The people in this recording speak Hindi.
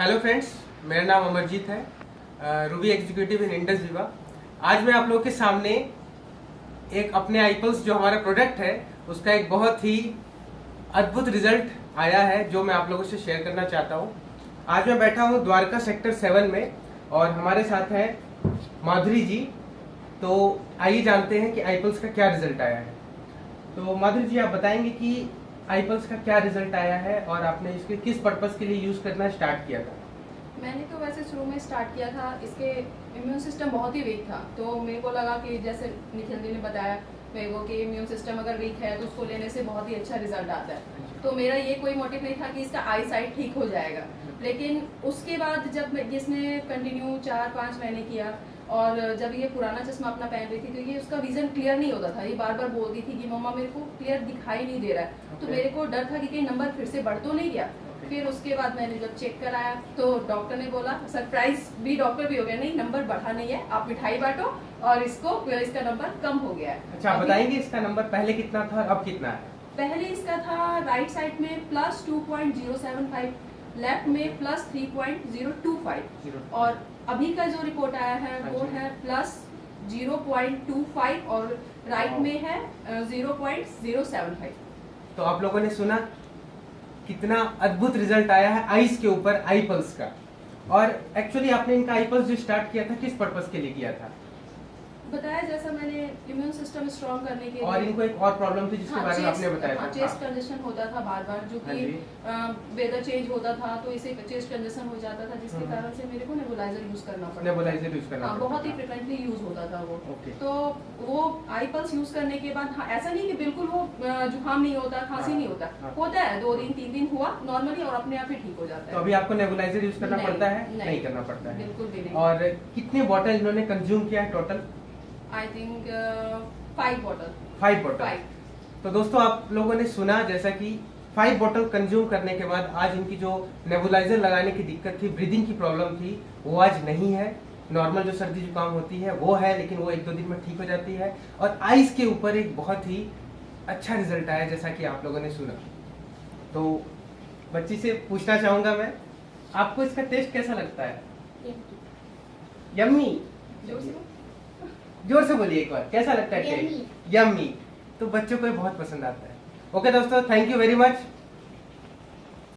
हेलो फ्रेंड्स, मेरा नाम अमरजीत है, रूबी एग्जीक्यूटिव इन इंडस विवा। आज मैं आप लोगों के सामने एक अपने आईपल्स जो हमारा प्रोडक्ट है उसका एक बहुत ही अद्भुत रिजल्ट आया है जो मैं आप लोगों से शेयर करना चाहता हूँ। आज मैं बैठा हूँ द्वारका सेक्टर 7 में और हमारे साथ है माधुरी जी। तो आइए जानते हैं कि आईपल्स का क्या रिजल्ट आया है। तो माधुरी जी, आप बताएंगे कि आईपल्स का क्या रिजल्ट आया है और आपने इसके किस पर्पस के लिए यूज करना स्टार्ट किया था? मैंने तो वैसे शुरू में स्टार्ट किया था, इसके इम्यून सिस्टम बहुत ही वीक था, तो मेरे को लगा कि जैसे निखिल जी ने बताया मेरे को कि इम्यून सिस्टम अगर वीक है तो उसको लेने से बहुत ही अच्छा रिजल्ट आता है। तो मेरा ये कोई मोटिव नहीं था कि इसका आई साइट ठीक हो जाएगा, लेकिन उसके बाद जब जिसने कंटिन्यू 4-5 महीने किया और जब ये पुराना चश्मा अपना पहन रही थी तो ये उसका विजन क्लियर नहीं होता था। ये बार बार बोलती थी कि मम्मा मेरे को क्लियर दिखाई नहीं दे रहा है। तो मेरे को डर था कि कहीं नंबर फिर से बढ़ तो नहीं गया। फिर उसके बाद मैंने जब चेक कराया तो डॉक्टर ने बोला, सरप्राइज भी डॉक्टर भी हो गया, नहीं नंबर बढ़ा नहीं है, आप मिठाई बांटो और इसका नंबर कम हो गया है। अच्छा, बताएंगे इसका नंबर पहले कितना था और अब कितना है? पहले इसका था राइट साइड में +2.075, लेफ्ट में +3.025 और अभी का जो रिपोर्ट आया है वो है +0.25 और राइट में है 0.075। तो आप लोगों ने सुना कितना अद्भुत रिजल्ट आया है आईज के ऊपर आईपल्स का। और एक्चुअली आपने इनका आईपल्स जो स्टार्ट किया था किस पर्पस के लिए किया था? बताया जैसा मैंने इम्यून सिस्टम स्ट्रॉन्ग करने के लिए। और इनको एक और प्रॉब्लम थी जिसके बारे में आपने बताया था। चेस्ट कंजेशन होता था बार बार, जो कि वेदर चेंज होता था तो इसे चेस्ट कंजेशन हो जाता था, जिसके कारण से मेरे को नेबुलाइजर यूज करना पड़ता। नेबुलाइजर यूज करना बहुत ही फ्रिक्वेंटली यूज होता था वो। Okay. तो वो आईपल्स यूज करने के बाद ऐसा नहीं कि बिल्कुल वो जुकाम नहीं होता, खांसी नहीं होता, होता है 2 दिन 3 दिन हुआ नॉर्मली और अपने आप ही ठीक हो जाता है। तो अभी आपको नेबुलाइजर यूज करना पड़ता है? नहीं करना पड़ता है, बिल्कुल भी नहीं। और कितने बॉटल इन्होंने कंज्यूम किया है total? I think 5 bottle. 5 bottle. तो दोस्तों आप लोगों ने सुना जैसा कि 5 बॉटल कंज्यूम करने के बाद आज इनकी जो नेबुलाइजर लगाने की दिक्कत थी, ब्रीदिंग की प्रॉब्लम थी, वो आज नहीं है। नॉर्मल जो सर्दी जुकाम होती है वो है, लेकिन वो 1-2 दिन में ठीक हो जाती है। और आइस के ऊपर एक बहुत ही अच्छा रिजल्ट आया जैसा कि आप लोगों ने सुना। तो बच्ची से पूछना चाहूंगा मैं, आपको इसका टेस्ट कैसा लगता है? यम्मी। जोर से बोलिए एक बार, कैसा लगता है टेस्ट? यम्मी। तो बच्चों को बहुत पसंद आता है। ओके दोस्तों, थैंक यू वेरी मच।